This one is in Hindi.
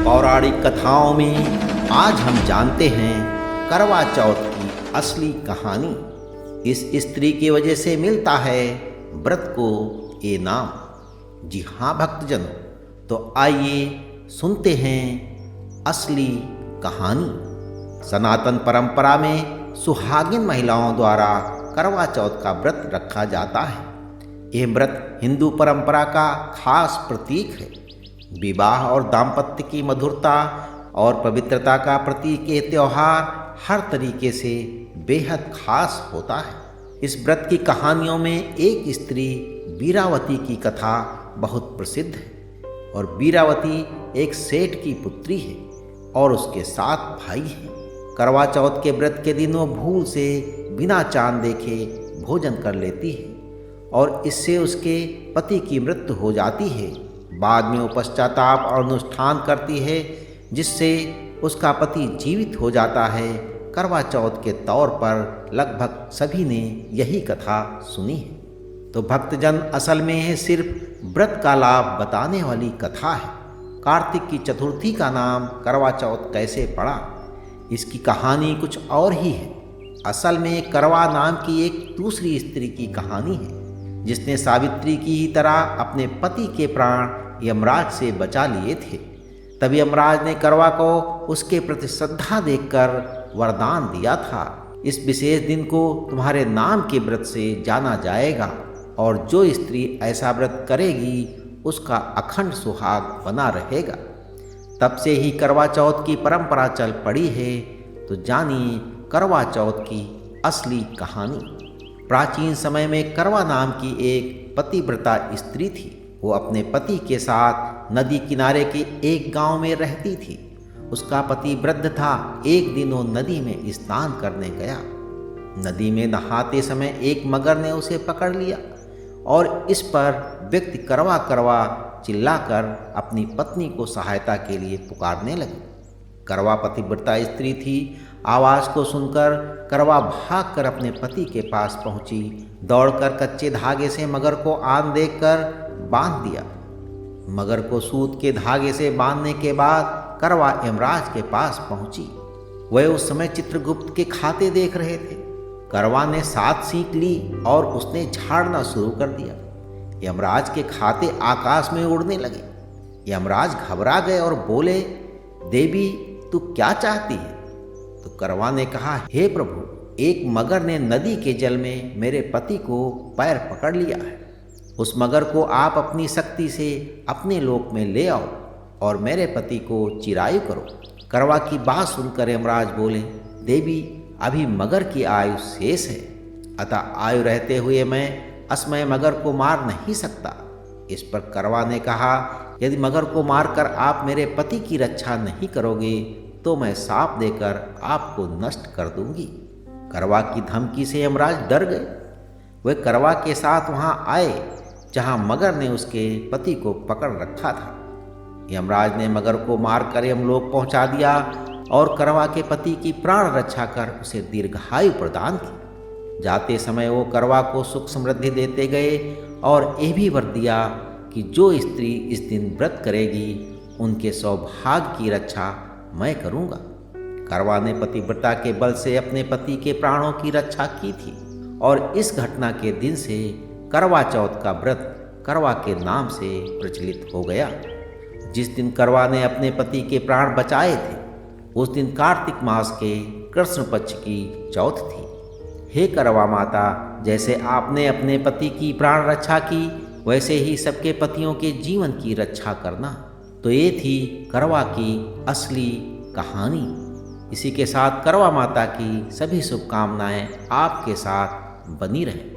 पौराणिक कथाओं में आज हम जानते हैं करवा चौथ की असली कहानी। इस स्त्री की वजह से मिलता है व्रत को ये नाम। जी हाँ भक्तजन, तो आइए सुनते हैं असली कहानी। सनातन परंपरा में सुहागिन महिलाओं द्वारा करवा चौथ का व्रत रखा जाता है। यह व्रत हिंदू परंपरा का खास प्रतीक है। विवाह और दाम्पत्य की मधुरता और पवित्रता का प्रतीक ये त्यौहार हर तरीके से बेहद खास होता है। इस व्रत की कहानियों में एक स्त्री वीरावती की कथा बहुत प्रसिद्ध है और वीरावती एक सेठ की पुत्री है और उसके 7 भाई हैं। करवा चौथ के व्रत के दिन वो भूल से बिना चांद देखे भोजन कर लेती है और इससे उसके पति की मृत्यु हो जाती है। बाद में वो पश्चाताप और अनुष्ठान करती है जिससे उसका पति जीवित हो जाता है। करवा चौथ के तौर पर लगभग सभी ने यही कथा सुनी है। तो भक्तजन, असल में यह सिर्फ व्रत का लाभ बताने वाली कथा है। कार्तिक की चतुर्थी का नाम करवा चौथ कैसे पड़ा, इसकी कहानी कुछ और ही है। असल में करवा नाम की एक दूसरी स्त्री की कहानी है जिसने सावित्री की ही तरह अपने पति के प्राण यमराज से बचा लिए थे। तब यमराज ने करवा को उसके प्रति श्रद्धा देखकर वरदान दिया था, इस विशेष दिन को तुम्हारे नाम के व्रत से जाना जाएगा और जो स्त्री ऐसा व्रत करेगी उसका अखंड सुहाग बना रहेगा। तब से ही करवा चौथ की परंपरा चल पड़ी है। तो जानिए करवा चौथ की असली कहानी। प्राचीन समय में करवा नाम की एक पतिव्रता स्त्री थी। वो अपने पति के साथ नदी किनारे के एक गांव में रहती थी। उसका पति वृद्ध था। एक दिन वो नदी में स्नान करने गया। नदी में नहाते समय एक मगर ने उसे पकड़ लिया और इस पर व्यक्ति करवा करवा चिल्लाकर अपनी पत्नी को सहायता के लिए पुकारने लगी। करवा पतिव्रता स्त्री थी। आवाज़ को सुनकर करवा भागकर अपने पति के पास पहुंची। दौड़कर कच्चे धागे से मगर को आन देकर बांध दिया। मगर को सूत के धागे से बांधने के बाद करवा यमराज के पास पहुंची। वह उस समय चित्रगुप्त के खाते देख रहे थे। करवा ने 7 सीख ली और उसने झाड़ना शुरू कर दिया। यमराज के खाते आकाश में उड़ने लगे। यमराज घबरा गए और बोले, देवी तू क्या चाहती है? तो करवा ने कहा, हे प्रभु, एक मगर ने नदी के जल में मेरे पति को पैर पकड़ लिया है। उस मगर को आप अपनी शक्ति से अपने लोक में ले आओ और मेरे पति को चिरायु करो। करवा की बात सुनकर यमराज बोले, देवी अभी मगर की आयु शेष है, अतः आयु रहते हुए मैं असमय मगर को मार नहीं सकता। इस पर करवा ने कहा, यदि मगर को मारकर आप मेरे पति की रक्षा नहीं करोगे तो मैं शाप देकर आपको नष्ट कर दूंगी। करवा की धमकी से यमराज डर गए। वे करवा के साथ वहां आए जहां मगर ने उसके पति को पकड़ रखा था। यमराज ने मगर को मारकर यमलोक पहुंचा दिया और करवा के पति की प्राण रक्षा कर उसे दीर्घायु प्रदान की। जाते समय वो करवा को सुख समृद्धि देते गए और यह भी वर दिया कि जो स्त्री इस दिन व्रत करेगी उनके सौभाग्य की रक्षा मैं करूँगा। करवा ने पतिव्रता के बल से अपने पति के प्राणों की रक्षा की थी और इस घटना के दिन से करवा चौथ का व्रत करवा के नाम से प्रचलित हो गया। जिस दिन करवा ने अपने पति के प्राण बचाए थे उस दिन कार्तिक मास के कृष्ण पक्ष की चौथ थी। हे करवा माता, जैसे आपने अपने पति की प्राण रक्षा की वैसे ही सबके पतियों के जीवन की रक्षा करना। तो ये थी करवा की असली कहानी। इसी के साथ करवा माता की सभी शुभकामनाएं आपके साथ बनी रहें।